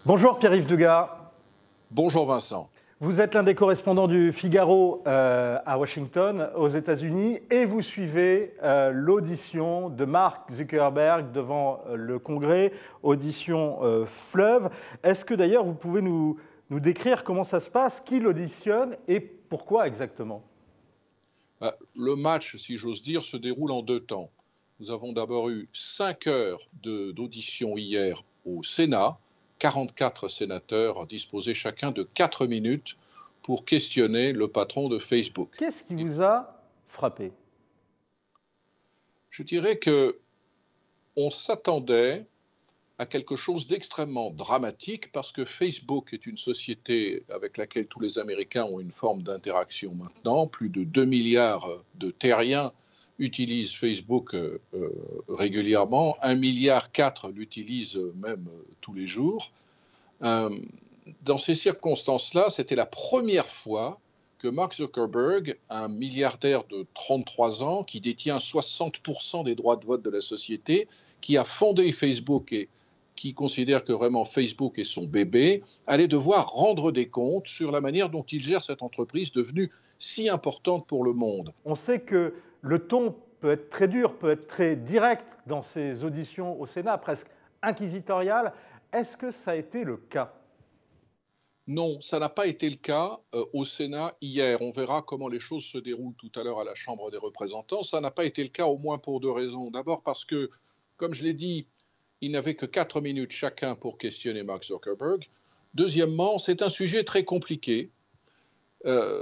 Bonjour Pierre-Yves Dugas. Bonjour Vincent. Vous êtes l'un des correspondants du Figaro à Washington, aux États-Unis, et vous suivez l'audition de Mark Zuckerberg devant le Congrès, audition fleuve. Est-ce que d'ailleurs vous pouvez nous décrire comment ça se passe, qui l'auditionne et pourquoi exactement? Le match, si j'ose dire, se déroule en deux temps. Nous avons d'abord eu 5 heures d'audition hier au Sénat, 44 sénateurs disposés chacun de 4 minutes pour questionner le patron de Facebook. Qu'est-ce qui vous a frappé? Je dirais qu'on s'attendait à quelque chose d'extrêmement dramatique parce que Facebook est une société avec laquelle tous les Américains ont une forme d'interaction maintenant. Plus de 2 milliards de terriens utilisent Facebook régulièrement. 1,4 milliard l'utilisent même tous les jours. Dans ces circonstances-là, c'était la première fois que Mark Zuckerberg, un milliardaire de 33 ans, qui détient 60% des droits de vote de la société, qui a fondé Facebook et qui considère que vraiment Facebook est son bébé, allait devoir rendre des comptes sur la manière dont il gère cette entreprise devenue si importante pour le monde. On sait que le ton peut être très dur, peut être très direct dans ces auditions au Sénat, presque inquisitorial. Est-ce que ça a été le cas? Non, ça n'a pas été le cas au Sénat hier. On verra comment les choses se déroulent tout à l'heure à la Chambre des représentants. Ça n'a pas été le cas au moins pour deux raisons. D'abord parce que, comme je l'ai dit, il n'avait que 4 minutes chacun pour questionner Mark Zuckerberg. Deuxièmement, c'est un sujet très compliqué.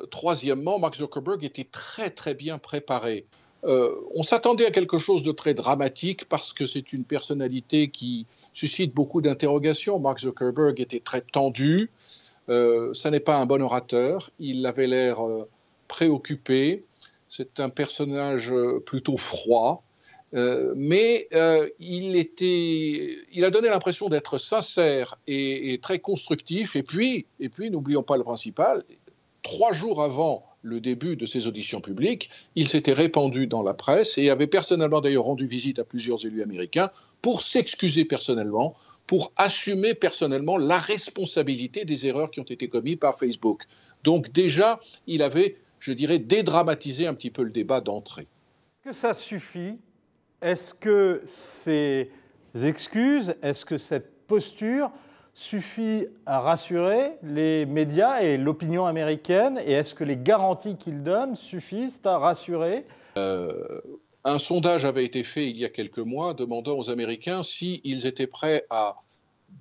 Troisièmement, Mark Zuckerberg était très bien préparé. On s'attendait à quelque chose de très dramatique parce que c'est une personnalité qui suscite beaucoup d'interrogations. Mark Zuckerberg était très tendu. Ça n'est pas un bon orateur. Il avait l'air préoccupé. C'est un personnage plutôt froid. Mais il a donné l'impression d'être sincère et très constructif. Et puis n'oublions pas le principal, 3 jours avant le début de ces auditions publiques, il s'était répandu dans la presse et avait personnellement d'ailleurs rendu visite à plusieurs élus américains pour s'excuser personnellement, pour assumer personnellement la responsabilité des erreurs qui ont été commises par Facebook. Donc déjà, il avait, je dirais, dédramatisé un petit peu le débat d'entrée. Est-ce que ça suffit? Est-ce que ces excuses, est-ce que cette posture suffit à rassurer les médias et l'opinion américaine? Et est-ce que les garanties qu'il donne suffisent à rassurer? Un sondage avait été fait il y a quelques mois demandant aux Américains s'ils étaient prêts à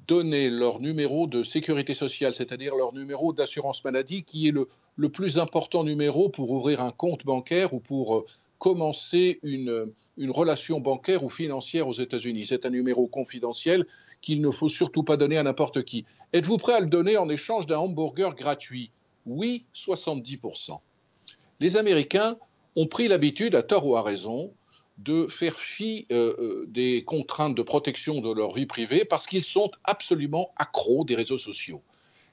donner leur numéro de sécurité sociale, c'est-à-dire leur numéro d'assurance maladie, qui est le plus important numéro pour ouvrir un compte bancaire ou pour commencer une relation bancaire ou financière aux États-Unis. C'est un numéro confidentiel qu'il ne faut surtout pas donner à n'importe qui. Êtes-vous prêt à le donner en échange d'un hamburger gratuit? Oui, 70%. Les Américains ont pris l'habitude, à tort ou à raison, de faire fi des contraintes de protection de leur vie privée parce qu'ils sont absolument accros des réseaux sociaux.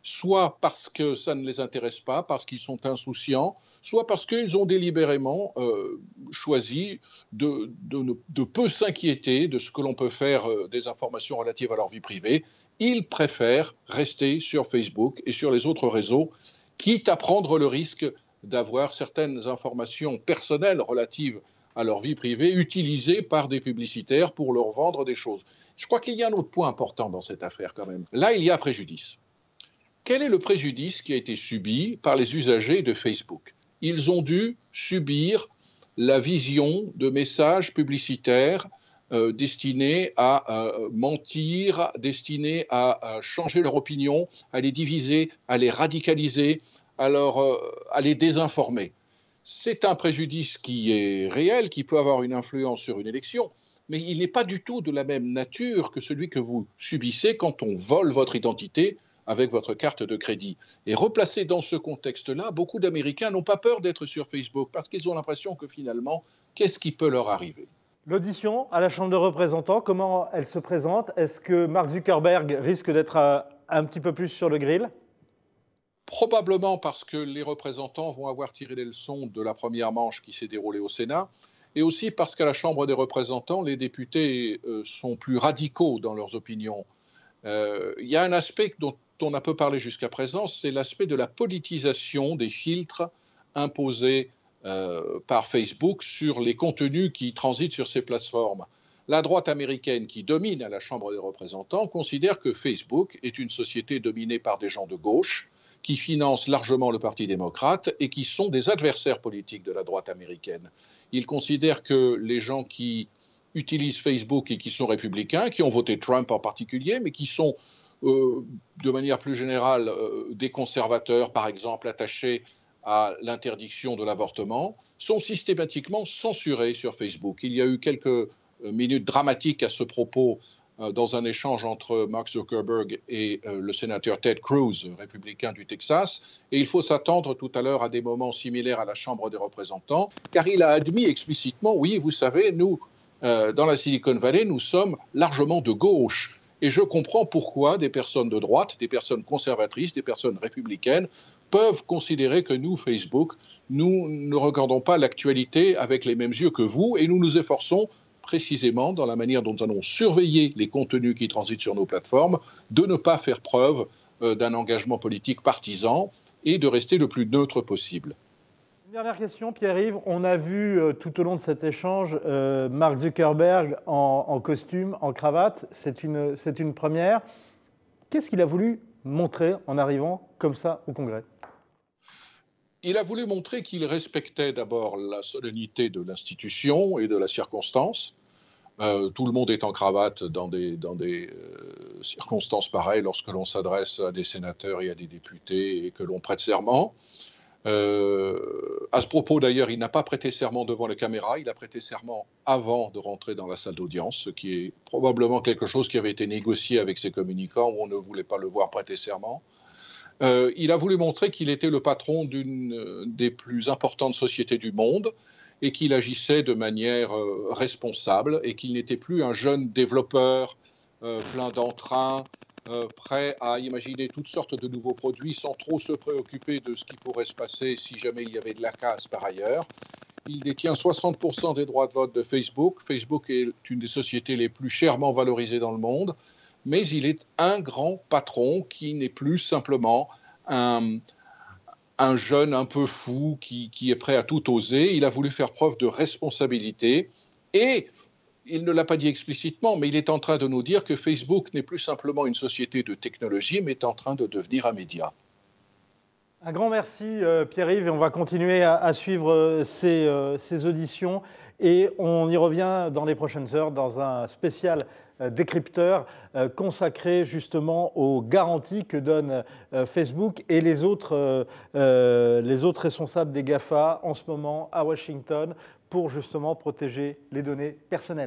Soit parce que ça ne les intéresse pas, parce qu'ils sont insouciants, soit parce qu'ils ont délibérément choisi de peu s'inquiéter de ce que l'on peut faire des informations relatives à leur vie privée. Ils préfèrent rester sur Facebook et sur les autres réseaux, quitte à prendre le risque d'avoir certaines informations personnelles relatives à leur vie privée utilisées par des publicitaires pour leur vendre des choses. Je crois qu'il y a un autre point important dans cette affaire quand même. Là, il y a préjudice. Quel est le préjudice qui a été subi par les usagers de Facebook? Ils ont dû subir la vision de messages publicitaires destinés à mentir, destinés à changer leur opinion, à les diviser, à les radicaliser, à les désinformer. C'est un préjudice qui est réel, qui peut avoir une influence sur une élection, mais il n'est pas du tout de la même nature que celui que vous subissez quand on vole votre identité avec votre carte de crédit. Et replacé dans ce contexte-là, beaucoup d'Américains n'ont pas peur d'être sur Facebook parce qu'ils ont l'impression que finalement, qu'est-ce qui peut leur arriver? L'audition à la Chambre des représentants, comment elle se présente? Est-ce que Mark Zuckerberg risque d'être un petit peu plus sur le grill? Probablement parce que les représentants vont avoir tiré les leçons de la première manche qui s'est déroulée au Sénat, et aussi parce qu'à la Chambre des représentants, les députés sont plus radicaux dans leurs opinions. Il y a un aspect dont on a peu parlé jusqu'à présent, c'est l'aspect de la politisation des filtres imposés par Facebook sur les contenus qui transitent sur ces plateformes. La droite américaine, qui domine à la Chambre des représentants, considère que Facebook est une société dominée par des gens de gauche qui financent largement le Parti démocrate et qui sont des adversaires politiques de la droite américaine. Ils considèrent que les gens qui utilisent Facebook et qui sont républicains, qui ont voté Trump en particulier, mais qui sont de manière plus générale des conservateurs, par exemple, attachés à l'interdiction de l'avortement, sont systématiquement censurés sur Facebook. Il y a eu quelques minutes dramatiques à ce propos dans un échange entre Mark Zuckerberg et le sénateur Ted Cruz, républicain du Texas. Et il faut s'attendre tout à l'heure à des moments similaires à la Chambre des représentants, car il a admis explicitement, oui, vous savez, nous, dans la Silicon Valley, nous sommes largement de gauche. Et je comprends pourquoi des personnes de droite, des personnes conservatrices, des personnes républicaines peuvent considérer que nous, Facebook, nous ne regardons pas l'actualité avec les mêmes yeux que vous et nous nous efforçons précisément dans la manière dont nous allons surveiller les contenus qui transitent sur nos plateformes, de ne pas faire preuve d'un engagement politique partisan et de rester le plus neutre possible. Une dernière question, Pierre-Yves. On a vu tout au long de cet échange Mark Zuckerberg en costume, en cravate. C'est une première. Qu'est-ce qu'il a voulu montrer en arrivant comme ça au Congrès ? Il a voulu montrer qu'il respectait d'abord la solennité de l'institution et de la circonstance. Tout le monde est en cravate dans des circonstances pareilles lorsque l'on s'adresse à des sénateurs et à des députés et que l'on prête serment. À ce propos, d'ailleurs, il n'a pas prêté serment devant les caméras, il a prêté serment avant de rentrer dans la salle d'audience, ce qui est probablement quelque chose qui avait été négocié avec ses communicants où on ne voulait pas le voir prêter serment. Il a voulu montrer qu'il était le patron d'une des plus importantes sociétés du monde et qu'il agissait de manière responsable et qu'il n'était plus un jeune développeur plein d'entrain, prêt à imaginer toutes sortes de nouveaux produits sans trop se préoccuper de ce qui pourrait se passer si jamais il y avait de la casse par ailleurs. Il détient 60% des droits de vote de Facebook. Facebook est une des sociétés les plus chèrement valorisées dans le monde. Mais il est un grand patron qui n'est plus simplement un jeune un peu fou qui est prêt à tout oser. Il a voulu faire preuve de responsabilité et il ne l'a pas dit explicitement, mais il est en train de nous dire que Facebook n'est plus simplement une société de technologie, mais est en train de devenir un média. Un grand merci Pierre-Yves et on va continuer à suivre ces auditions et on y revient dans les prochaines heures dans un spécial décrypteur consacré justement aux garanties que donne Facebook et les autres responsables des GAFA en ce moment à Washington pour justement protéger les données personnelles.